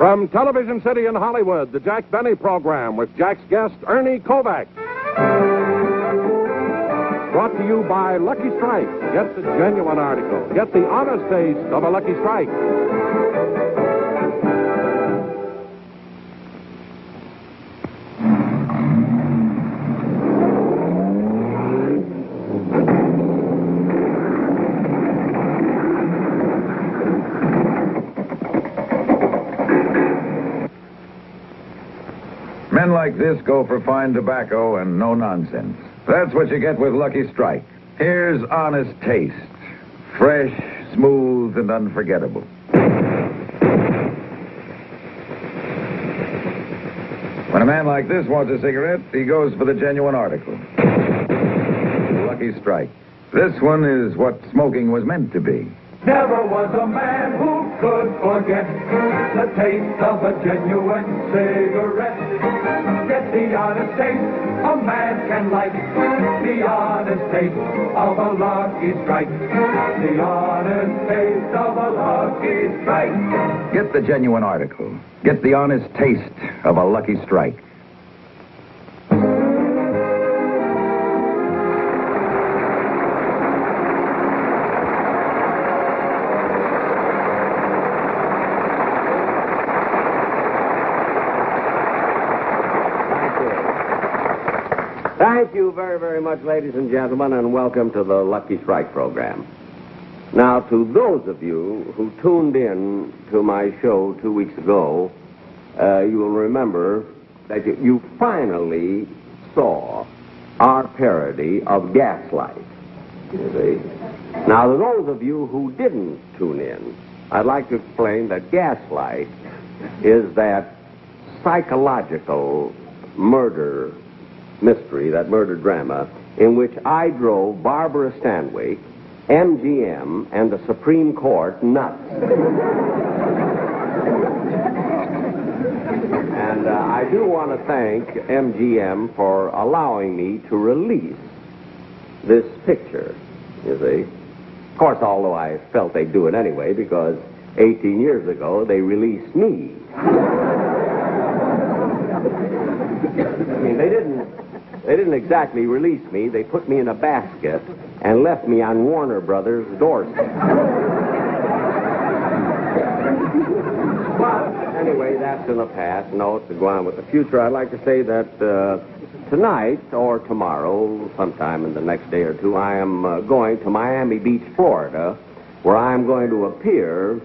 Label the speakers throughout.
Speaker 1: From Television City in Hollywood, the Jack Benny program with Jack's guest, Ernie Kovacs. Brought to you by Lucky Strike. Get the genuine article. Get the honest taste of a Lucky Strike.
Speaker 2: Men like this go for fine tobacco and no nonsense. That's what you get with Lucky Strike. Here's honest taste. Fresh, smooth, and unforgettable. When a man like this wants a cigarette, he goes for the genuine article. Lucky Strike. This one is what smoking was meant to be.
Speaker 3: Never was a man who could forget the taste of a genuine cigarette. Get the honest taste a man can like. The honest taste of a Lucky Strike. The honest taste of a Lucky Strike.
Speaker 2: Get the genuine article. Get the honest taste of a Lucky Strike.
Speaker 4: Thank you very, very much, ladies and gentlemen, and welcome to the Lucky Strike program. Now, to those of you who tuned in to my show 2 weeks ago, you will remember that you finally saw our parody of Gaslight. You see? Now, to those of you who didn't tune in, I'd like to explain that Gaslight is that psychological murder mystery, that murder drama, in which I drove Barbara Stanwyck, MGM, and the Supreme Court nuts. And I do want to thank MGM for allowing me to release this picture, you see. Of course, although I felt they'd do it anyway, because 18 years ago they released me. I mean, they didn't exactly release me. They put me in a basket and left me on Warner Brothers' doorstep. But anyway, that's in the past. No, it's to go on with the future. I'd like to say that tonight or tomorrow, sometime in the next day or two, I am going to Miami Beach, Florida, where I am going to appear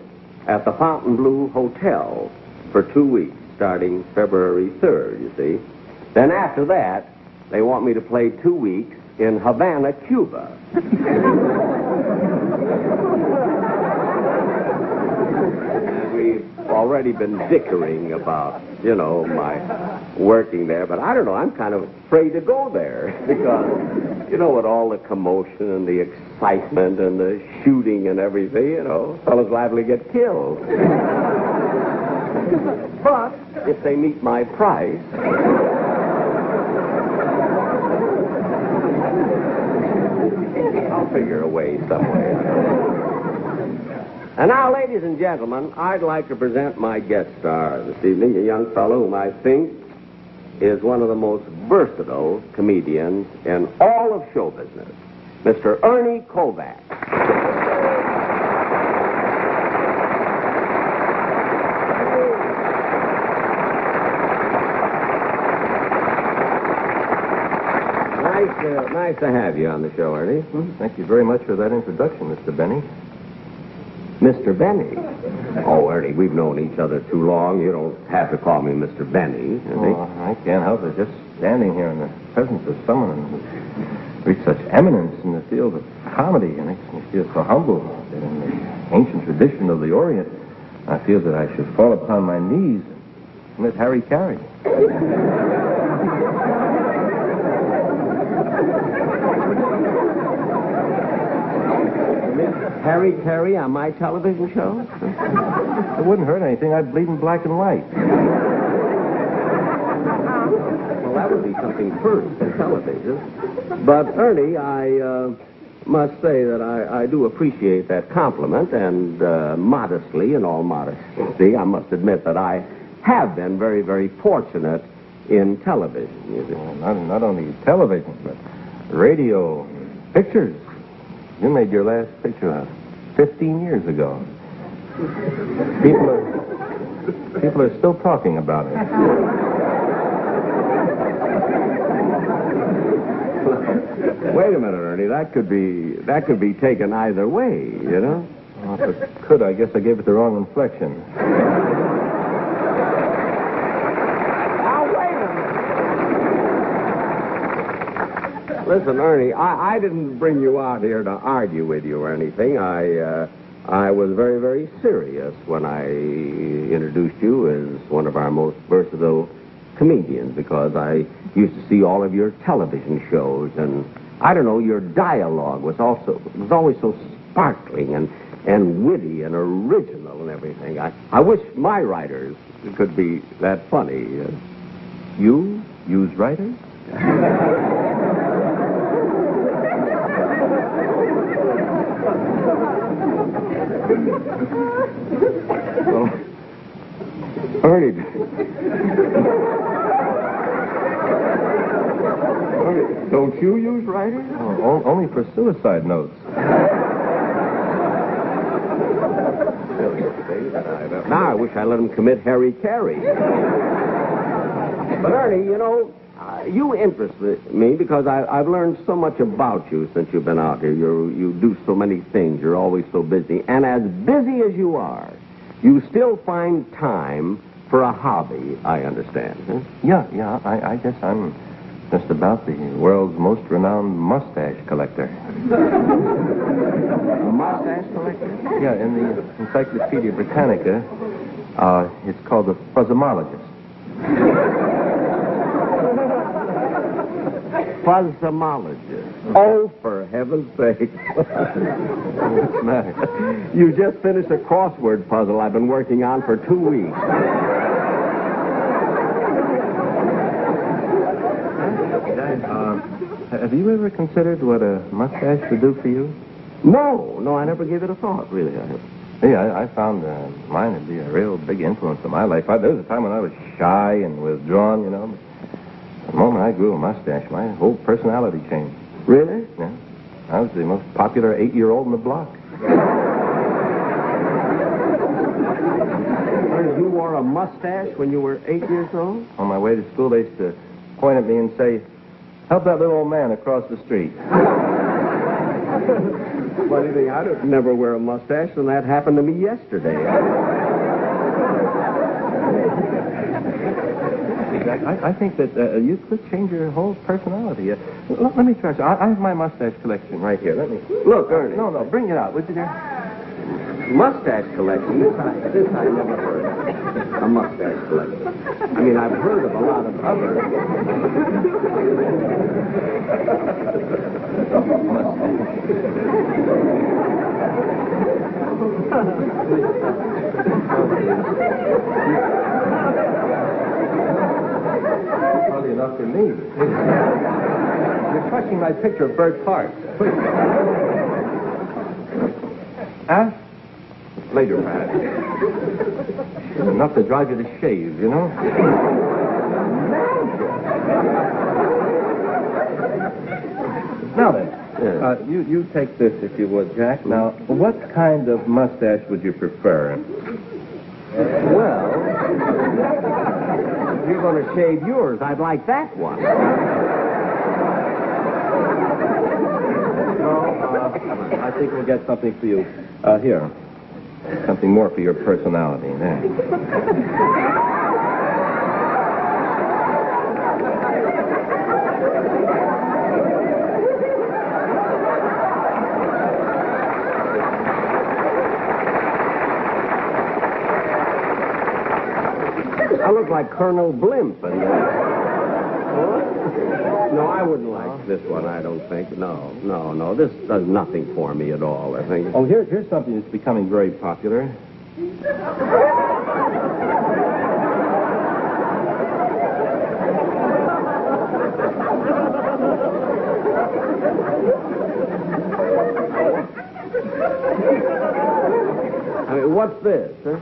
Speaker 4: at the Fontainebleau Hotel for 2 weeks, starting February 3rd, you see. Then after that, they want me to play 2 weeks in Havana, Cuba. And we've already been dickering about, my working there. But I don't know, I'm kind of afraid to go there. Because, with all the commotion and the excitement and the shooting and everything, fellas liable to get killed. But if they meet my price... I'll figure a way some way. And now, ladies and gentlemen, I'd like to present my guest star this evening, a young fellow whom I think is one of the most versatile comedians in all of show business, Mr. Ernie Kovacs. Nice to have you on the show, Ernie.
Speaker 5: Thank you very much for that introduction, Mr. Benny.
Speaker 4: Mr. Benny? Oh, Ernie, we've known each other too long. You don't have to call me Mr. Benny.
Speaker 5: Oh, I can't help it. Just standing here in the presence of someone who's reached such eminence in the field of comedy, it makes me feel so humble that in the ancient tradition of the Orient, I feel that I should fall upon my knees and let Harry carry.
Speaker 4: Harry Carey on my television show?
Speaker 5: It wouldn't hurt anything. I'd bleed in black and white.
Speaker 4: Well, that would be something first in television. But, Ernie, must say that I do appreciate that compliment, and modestly, in all modesty, I must admit that I have been very, very fortunate in television. You see.
Speaker 5: Not only television, but radio, pictures. You made your last picture 15 years ago. People are still talking about it.
Speaker 4: Wait a minute, Ernie. That could be taken either way, you know?
Speaker 5: Well, if it could, I guess I gave it the wrong inflection.
Speaker 4: Now, wait a minute. Listen, Ernie, I didn't bring you out here to argue with you or anything. I was very, very serious when I introduced you as one of our most versatile comedians, because I used to see all of your television shows, and I don't know, your dialogue was always so sparkling and witty and original and everything. I wish my writers could be that funny.
Speaker 5: You use writers?
Speaker 4: Well, Ernie, don't you use writers?
Speaker 5: Oh, only for suicide notes.
Speaker 4: Now I wish I let him commit Harry Carey. But Ernie, you know, you interest me because I've learned so much about you since you've been out here. You do so many things. You're always so busy. And as busy as you are, you still find time for a hobby, I understand. Huh?
Speaker 5: Yeah. I guess I'm just about the world's most renowned mustache collector.
Speaker 4: A mustache collector?
Speaker 5: Yeah, in the Encyclopedia Britannica, it's called the fuzzomologist.
Speaker 4: Fuzzomologist. Oh, for heaven's sake.
Speaker 5: What's the matter?
Speaker 4: You just finished a crossword puzzle I've been working on for 2 weeks.
Speaker 5: Have you ever considered what a mustache would do for you?
Speaker 4: No, I never gave it a thought, really.
Speaker 5: Yeah, I found mine would be a real big influence in my life. There was a time when I was shy and withdrawn, you know. But the moment I grew a mustache, my whole personality changed.
Speaker 4: Really?
Speaker 5: Yeah. I was the most popular 8-year-old in the block.
Speaker 4: You wore a mustache when you were 8 years old?
Speaker 5: On my way to school, they used to point at me and say, "Help that little old man across the street."
Speaker 4: Funny thing, I don't never wear a mustache, and that happened to me yesterday.
Speaker 5: I think that you could change your whole personality. Let me try. I have my mustache collection right here. Let me.
Speaker 4: Look, Ernie.
Speaker 5: No, bring it out, would you, dear?
Speaker 4: Mustache collection? This I never heard of. A mustache collection. I mean, I've heard of a lot of other.
Speaker 5: Probably enough for me. You're touching my picture of Bert Hart. Huh? Later, perhaps. Enough to drive you to shave, you know? Now then, you take this if you would, Jack. Now, what kind of mustache would you prefer?
Speaker 4: Well, if you're going to shave yours, I'd like that one.
Speaker 5: I think we'll get something for you. Here. Something more for your personality. There.
Speaker 4: I look like Colonel Blimp. And, no, I wouldn't like this one, I don't think. No. This does nothing for me at all, I think.
Speaker 5: Oh, here's something that's becoming very popular.
Speaker 4: what's this? Huh?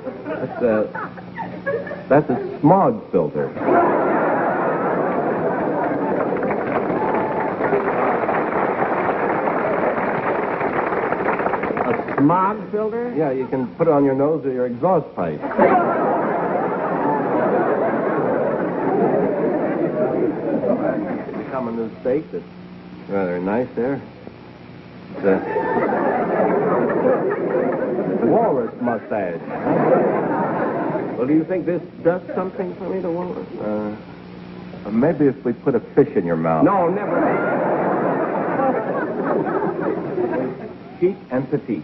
Speaker 5: That's a smog filter.
Speaker 4: A smog filter?
Speaker 5: Yeah, you can put it on your nose or your exhaust pipe. Come a new steak that's rather nice there. It's a walrus mustache.
Speaker 4: Well, do you think this does something for me, the walrus?
Speaker 5: Maybe if we put a fish in your mouth.
Speaker 4: No, never.
Speaker 5: Cheap and petite.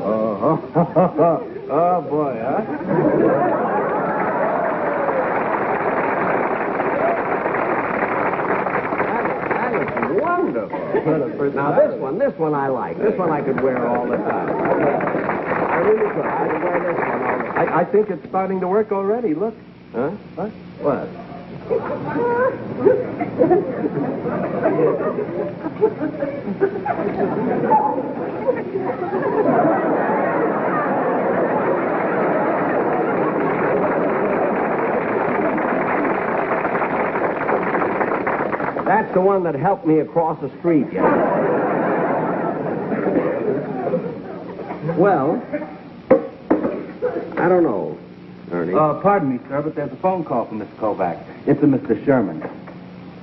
Speaker 4: Oh, boy, huh? That looks wonderful. Now, this one I like. This one I could wear all the time. I really could. I could wear this one all the time.
Speaker 5: I think it's starting to work already. Look.
Speaker 4: Huh?
Speaker 5: What?
Speaker 4: What? That's the one that helped me across the street yesterday. Well, I don't know, Ernie.
Speaker 6: Pardon me, sir, but there's a phone call from Mr. Kovacs. It's a Mr. Sherman.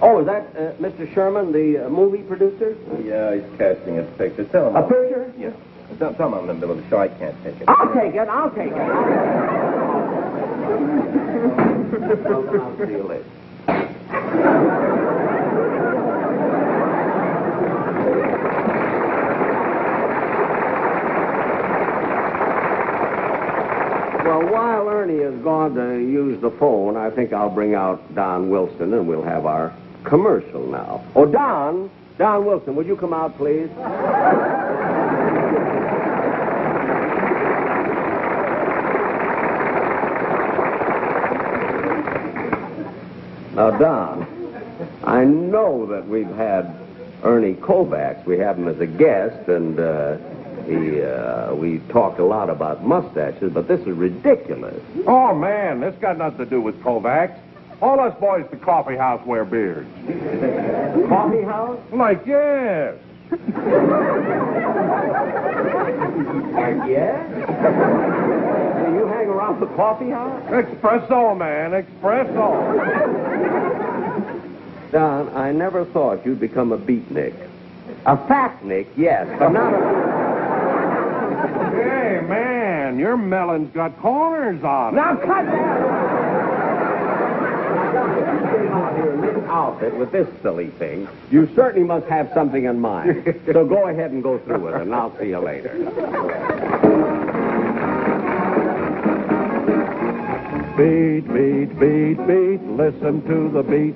Speaker 4: Oh, is that Mr. Sherman, the movie producer?
Speaker 5: Yeah, he's casting a picture. Tell him.
Speaker 4: A picture?
Speaker 5: Yeah. Tell him I'm in the middle of the show. I can't take it.
Speaker 4: I'll take it. I'll take it. I'll see you later. Well, while Ernie has gone to use the phone, I think I'll bring out Don Wilson, and we'll have our commercial now. Oh, Don Wilson, would you come out, please? Now, Don, I know that we've had Ernie Kovacs. We have him as a guest, and we talked a lot about mustaches, but this is ridiculous.
Speaker 1: Oh, man, this got nothing to do with Kovacs. All us boys at the coffee house wear beards.
Speaker 4: Coffee house?
Speaker 1: Like, yes.
Speaker 4: Yeah? Do you hang around the coffee house?
Speaker 1: Espresso, man, espresso.
Speaker 4: Don, I never thought you'd become a beatnik. A fatnik, yes, but not a...
Speaker 1: Hey, man, your melon's got corners on it.
Speaker 4: Now cut that! If you came out here in this outfit with this silly thing, you certainly must have something in mind. So go ahead and go through with it, and I'll see you later.
Speaker 1: Beat, beat, beat, beat, listen to the beat.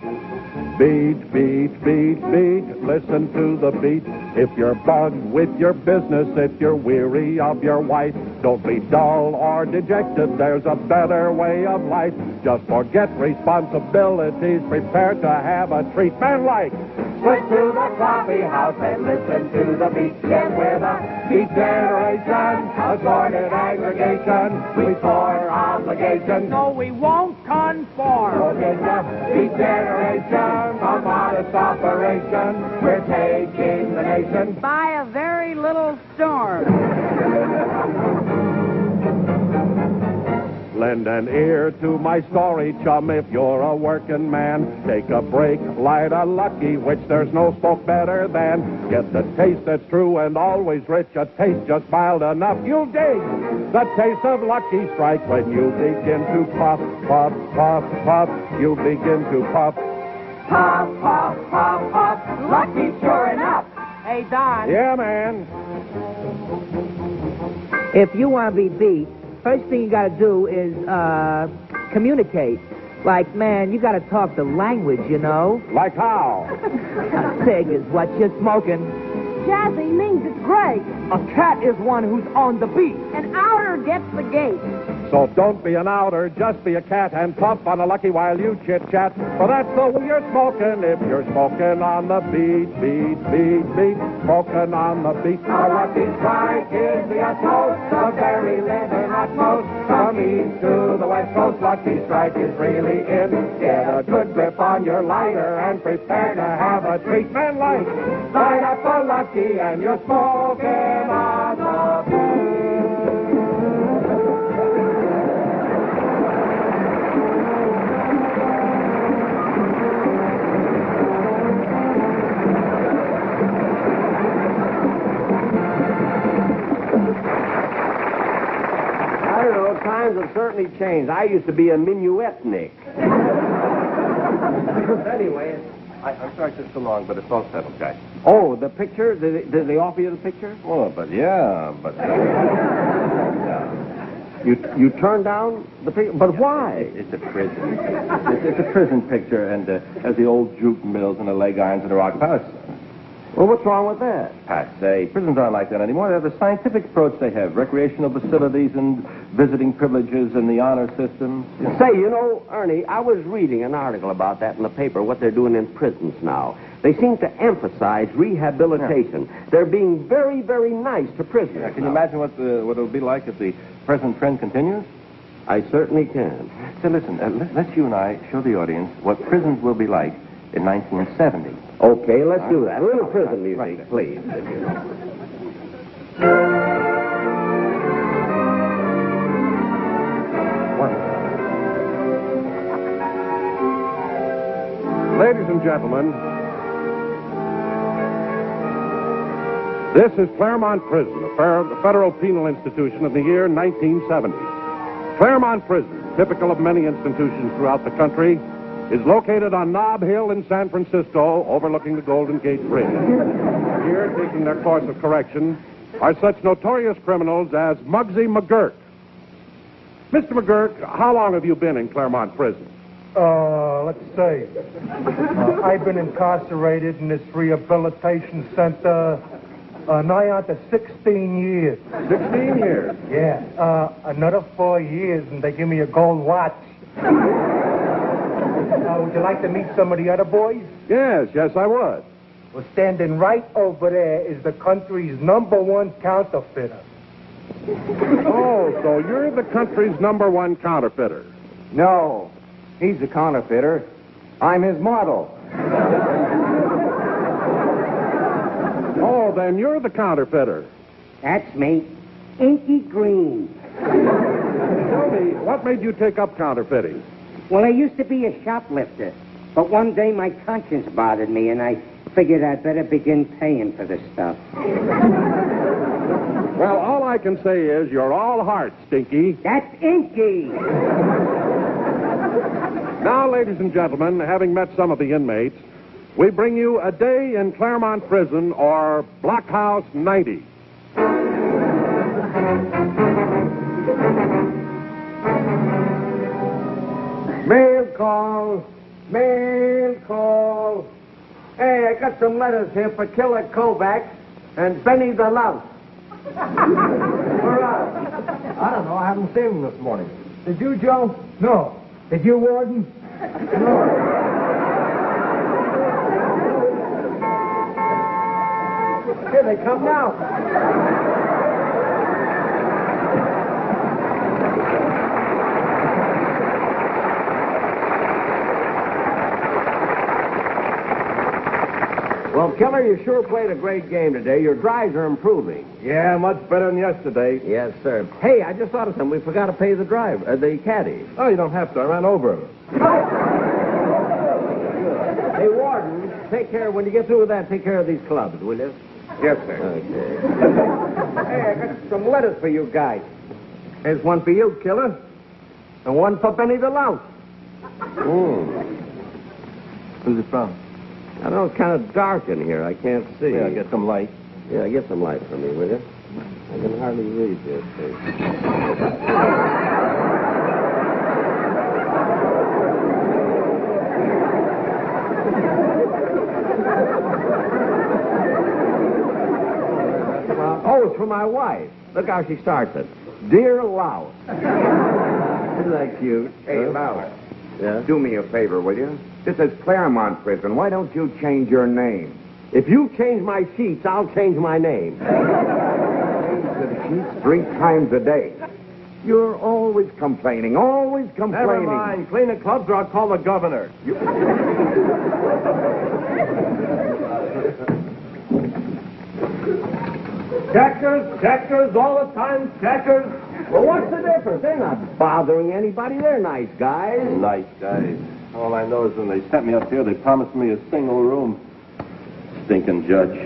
Speaker 1: Beat, beat, beat, beat, listen to the beat. If you're bugged with your business, if you're weary of your wife, don't be dull or dejected, there's a better way of life. Just forget responsibilities, prepare to have a treatment like.
Speaker 3: Switch to the coffee house and listen to the beat. Get with a beat generation, assorted aggregation, before obligation.
Speaker 7: No, we won't conform.
Speaker 3: In the beat generation, a modest operation, we're taking the nation
Speaker 7: By a very little storm.
Speaker 1: Lend an ear to my story, chum, if you're a working man. Take a break, light a Lucky, which there's no smoke better than. Get the taste that's true and always rich, a taste just mild enough. You'll dig the taste of Lucky Strike when you begin to puff, puff, puff, puff. You begin to puff.
Speaker 3: Puff, puff, puff, puff, Lucky sure enough.
Speaker 7: Hey, Don,
Speaker 1: Yeah, man.
Speaker 8: If you want to be beat, first thing you got to do is communicate. Like, man, you got to talk the language, you know.
Speaker 1: Like how?
Speaker 8: A pig is what you're smoking.
Speaker 7: Jazzy means it's great.
Speaker 8: A cat is one who's on the beat.
Speaker 7: An outer gets the gate.
Speaker 1: So don't be an outer, just be a cat and puff on a lucky while you chit-chat. For that's the way you're smoking if you're smoking on the beat, beat, beat, beat. Smoking on the beat.
Speaker 3: A lucky strike is the utmost, the very living utmost. From east to the west coast, Lucky Strike is really in. Get a good grip on your lighter and prepare to have a treatment light. Light up a Lucky and you're smoking on the beat.
Speaker 4: I don't know, times have certainly changed. I used to be a minuetnik. Anyway,
Speaker 5: I'm sorry it's so long, but it's all settled, guys.
Speaker 4: oh, the picture? Did they offer you the picture?
Speaker 5: Oh, but yeah.
Speaker 4: You turned down the picture? But why?
Speaker 5: It's a prison. It's a prison picture, and has the old jute mills and the leg irons and the rock palace.
Speaker 4: Well, what's wrong with that?
Speaker 5: Passe. Prisons aren't like that anymore. They have the scientific approach they have. Recreational facilities and visiting privileges and the honor system.
Speaker 4: Say, you know, Ernie, I was reading an article about that in the paper, what they're doing in prisons now. They seem to emphasize rehabilitation. Yeah. They're being very, very nice to prisoners.
Speaker 5: Can you imagine what it'll be like if the present trend continues?
Speaker 4: I certainly can.
Speaker 5: So listen, let's you and I show the audience what prisons will be like in 1970.
Speaker 4: Okay, let's do that. A little prison music, please.
Speaker 1: Ladies and gentlemen, this is Claremont Prison, a federal penal institution of the year 1970. Claremont Prison, typical of many institutions throughout the country, is located on Nob Hill in San Francisco, overlooking the Golden Gate Bridge. Here, taking their course of correction, are such notorious criminals as Muggsy McGurk. Mr. McGurk, how long have you been in Claremont Prison?
Speaker 9: Let's see. I've been incarcerated in this rehabilitation center nigh on to 16 years.
Speaker 1: 16 years?
Speaker 9: Yeah. Another 4 years, and they give me a gold watch. Would you like to meet some of the other boys?
Speaker 1: Yes, I would.
Speaker 9: Well, standing right over there is the country's #1 counterfeiter.
Speaker 1: Oh, so you're the country's #1 counterfeiter.
Speaker 6: No, he's the counterfeiter. I'm his model.
Speaker 1: Oh, then you're the counterfeiter.
Speaker 10: That's me. Inky Green.
Speaker 1: Tell me, what made you take up counterfeiting?
Speaker 10: Well, I used to be a shoplifter, but one day my conscience bothered me, and I figured I'd better begin paying for the stuff.
Speaker 1: Well, all I can say is you're all heart, Stinky.
Speaker 10: That's Inky.
Speaker 1: Now, ladies and gentlemen, having met some of the inmates, we bring you A Day in Claremont Prison, or Blockhouse 90.
Speaker 4: Mail call. Mail call. Hey, I got some letters here for Killer Kovacs and Benny the Louse.
Speaker 6: Where are they? I don't know. I haven't seen them this morning. Did you, Joe? No. Did you, Warden? No.
Speaker 4: Here they come now. Well, Killer, you sure played a great game today. Your drives are improving.
Speaker 5: Yeah, much better than yesterday.
Speaker 4: Yes, sir. Hey, I just thought of something. We forgot to pay the the caddy.
Speaker 5: Oh, you don't have to. I ran over him.
Speaker 4: Hey, Warden, take care. When you get through with that, take care of these clubs, will you?
Speaker 5: Yes, sir.
Speaker 4: Okay. Hey, I got some letters for you guys. Here's one for you, Killer, and one for Benny the Louse.
Speaker 5: Who's it from?
Speaker 4: I don't know, it's kind of dark in here. I can't see.
Speaker 5: Yeah, get some light.
Speaker 4: Yeah, get some light for me, will you? I can hardly read this thing. Oh, it's for my wife. Look how she starts it. Dear Louse. Isn't that cute?
Speaker 11: Hey, Lowry,
Speaker 4: Yeah?
Speaker 11: do me a favor, will you? This is Claremont Prison. Why don't you change your name?
Speaker 4: If you change my sheets, I'll change my name.
Speaker 11: Change the sheets 3 times a day. You're always complaining, always complaining.
Speaker 5: Never mind. Clean the clubs or I'll call the governor.
Speaker 6: Checkers, all the time, checkers.
Speaker 4: Well, what's the difference? They're not bothering anybody. They're nice guys.
Speaker 5: Nice guys. All I know is when they sent me up here, they promised me a single room. Stinking judge.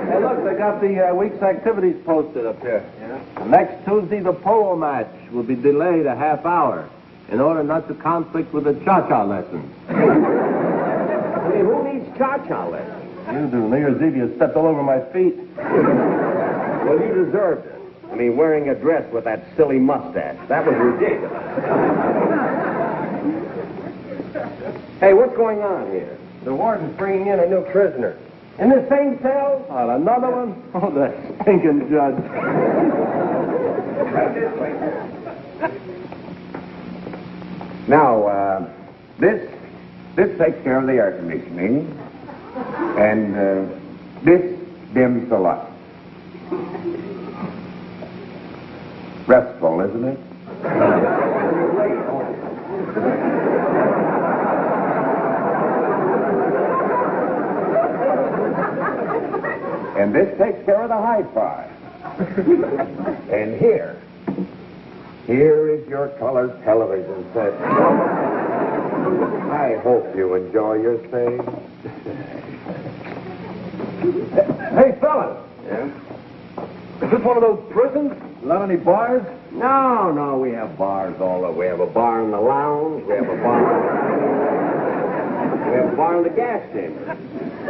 Speaker 5: Hey, look, they got the week's activities posted up here. Yeah. Next Tuesday, the polo match will be delayed a half hour in order not to conflict with the cha-cha lessons.
Speaker 4: I mean, who needs cha-cha lessons?
Speaker 5: You do. New Year's Eve, you stepped all over my feet.
Speaker 4: Well, you deserved it. I mean, wearing a dress with that silly mustache. That was ridiculous. Hey, what's going on here?
Speaker 5: The warden's bringing in a new prisoner.
Speaker 4: In the same cell?
Speaker 5: Oh, another one? Oh, that stinking judge.
Speaker 11: Now, this takes care of the air conditioning, and this dims the light. Restful, isn't it? And this takes care of the hi-fi. And here is your color television set. I hope you enjoy your stay.
Speaker 5: Hey, fellas.
Speaker 4: Yeah?
Speaker 5: Is this one of those prisons? Not any bars?
Speaker 4: No, we have bars all over. We have a bar in the lounge. We have a bar in the gas chamber.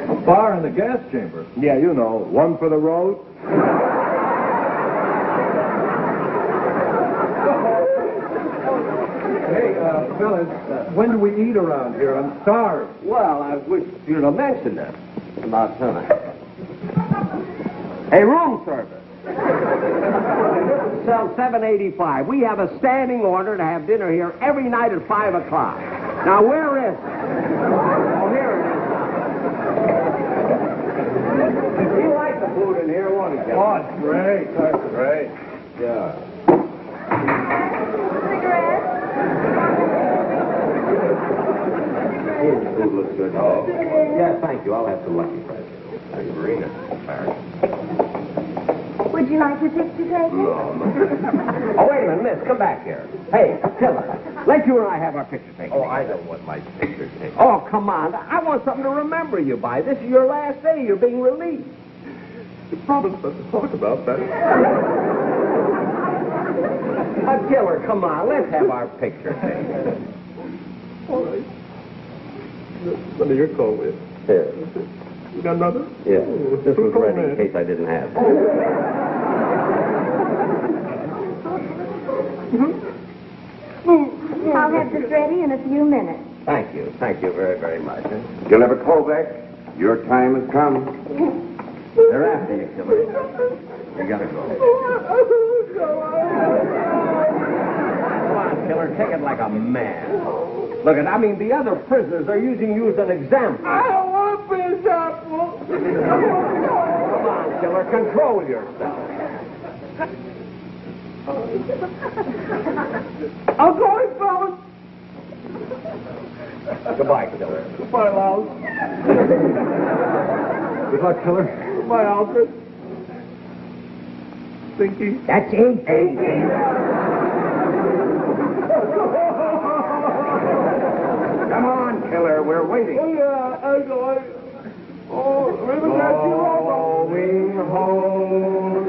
Speaker 5: A bar in the gas chamber? Yeah, you know, one for the road. Hey, fellas, when do we eat around here? I'm starved.
Speaker 4: Well, I wish you'd have mentioned it. About tonight. Hey, room service. Cell 785. We have a standing order to have dinner here every night at 5 o'clock. Now, where is it? Oh, here it is. You like the food in here, won't you?
Speaker 5: Oh, it's great. That's great.
Speaker 4: Yeah. Here, the food looks good. Oh. Yeah, thank you. I'll have some Lucky Strike. Thank you, Marina.
Speaker 12: Would you like your picture taken?
Speaker 4: No. Oh, wait a minute, miss. Come back here. Hey, Tiller, let you and I have our picture taken.
Speaker 5: Oh, I don't want my picture taken.
Speaker 4: Oh, come on. I want something to remember you by. This is your last day. You're being released.
Speaker 5: You promised not to talk about that.
Speaker 4: Tiller, come on. Let's have our picture taken.
Speaker 5: All right. Under your coat, with.
Speaker 4: Here.
Speaker 5: You got another?
Speaker 4: Yeah. This was ready in case I didn't have it.
Speaker 12: I'll have this ready in a few minutes.
Speaker 4: Thank you. Thank you very, very much.
Speaker 11: Deliver Kovacs. Your time has come.
Speaker 4: They're after you, Tiller. You gotta go. Come on, Tiller. Take it like a man. Look, I mean, the other prisoners are using you as an example.
Speaker 6: I don't want to be a example.
Speaker 4: Come on, Tiller. Control yourself.
Speaker 6: I'm going, fellas.
Speaker 4: Goodbye, Tiller.
Speaker 6: Goodbye, Louse.
Speaker 5: Good luck, Tiller.
Speaker 6: Goodbye, Alfred. Stinky.
Speaker 10: That's it.
Speaker 11: Come on, Killer. We're waiting.
Speaker 6: Oh, yeah, I'm going. Oh, really got you over.
Speaker 11: Going home.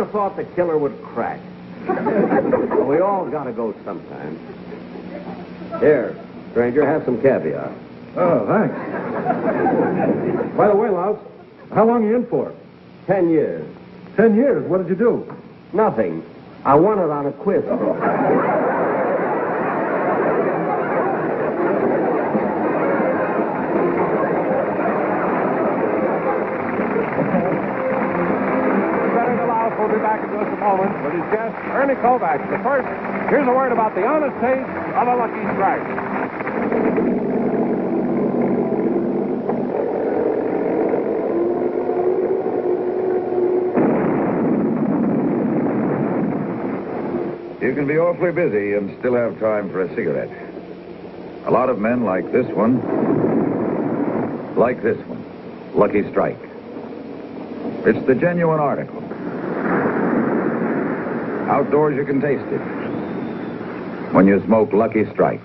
Speaker 4: never thought the killer would crack. Well, we all got to go sometime. Here, stranger, have some caviar.
Speaker 13: Oh, thanks. By the way, Louse, how long are you in for?
Speaker 4: 10 years.
Speaker 13: 10 years? What did you do?
Speaker 4: Nothing. I won it on a quiz.
Speaker 1: We'll be back in just a moment with his guest, Ernie Kovacs. But first, here's a word about the honest taste of a Lucky Strike.
Speaker 2: You can be awfully busy and still have time for a cigarette. A lot of men like this one. Lucky Strike. It's the genuine article. Outdoors, you can taste it when you smoke Lucky Strike.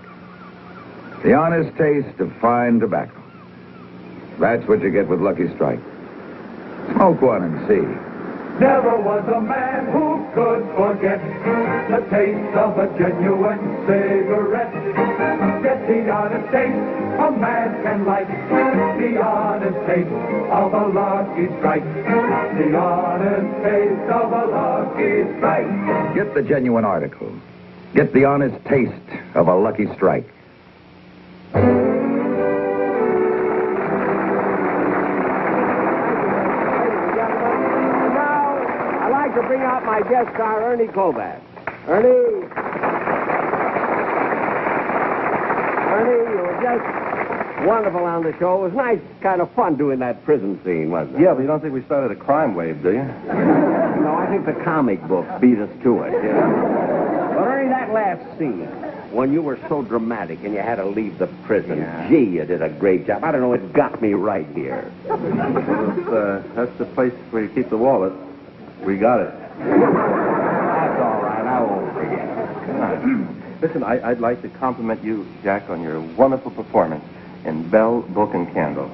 Speaker 2: The honest taste of fine tobacco. That's what you get with Lucky Strike. Smoke one and see.
Speaker 3: Never was a man who could forget the taste of a genuine cigarette. Get the honest taste a man can like. The honest taste of a Lucky Strike. The honest taste of a Lucky Strike.
Speaker 2: Get the genuine article. Get the honest taste of a Lucky Strike.
Speaker 4: I'd like to bring out my guest star, Ernie Kovacs. Ernie, you were just wonderful on the show. It was nice, kind of fun doing that prison scene, wasn't it?
Speaker 5: Yeah, but you don't think we started a crime wave, do you?
Speaker 4: No, I think the comic book beat us to it, you know? But Ernie, that last scene, when you were so dramatic and you had to leave the prison, gee, you did a great job. I don't know, it got me right here.
Speaker 5: That's the place where you keep the wallet. We got it.
Speaker 4: That's all right, I won't forget.
Speaker 5: Listen, I'd like to compliment you, Jack, on your wonderful performance in Bell, Book, and Candle.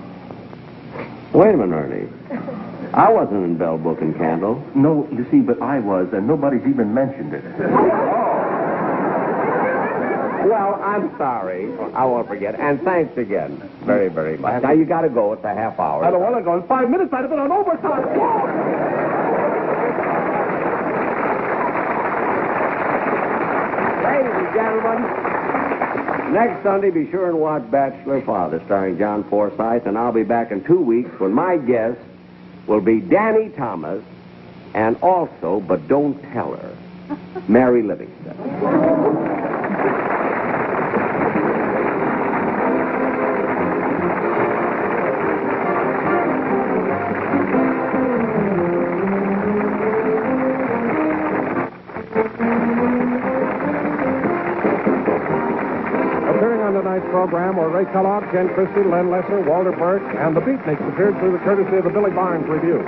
Speaker 4: Wait a minute, Ernie. I wasn't in Bell, Book, and Candle.
Speaker 5: No, you see, but I was, and nobody's even mentioned it.
Speaker 4: Well, I'm sorry. I won't forget. And thanks again very, very much. Now, you got to go. It's a half hour.
Speaker 13: I don't want to go. In 5 minutes, I'd have been on overtime.
Speaker 4: Ladies and gentlemen, next Sunday, be sure and watch Bachelor Father, starring John Forsythe, and I'll be back in 2 weeks when my guest will be Danny Thomas, and also, but don't tell her, Mary Livingston.
Speaker 1: Tonight's program were Ray Kellogg, Ken Christie, Len Lesser, Walter Burke, and the Beatniks appeared through the courtesy of the Billy Barnes Review.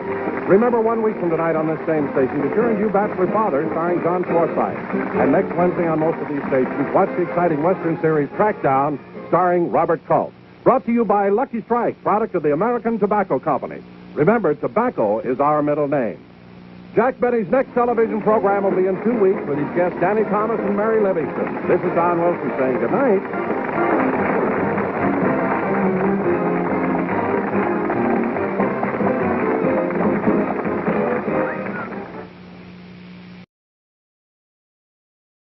Speaker 1: Remember, 1 week from tonight on this same station, be sure and view Bachelor Father, starring John Forsythe. And next Wednesday on most of these stations, watch the exciting Western series Crackdown, starring Robert Culp. Brought to you by Lucky Strike, product of the American Tobacco Company. Remember, tobacco is our middle name. Jack Benny's next television program will be in 2 weeks with his guests Danny Thomas and Mary Livingston. This is Don Wilson saying good night.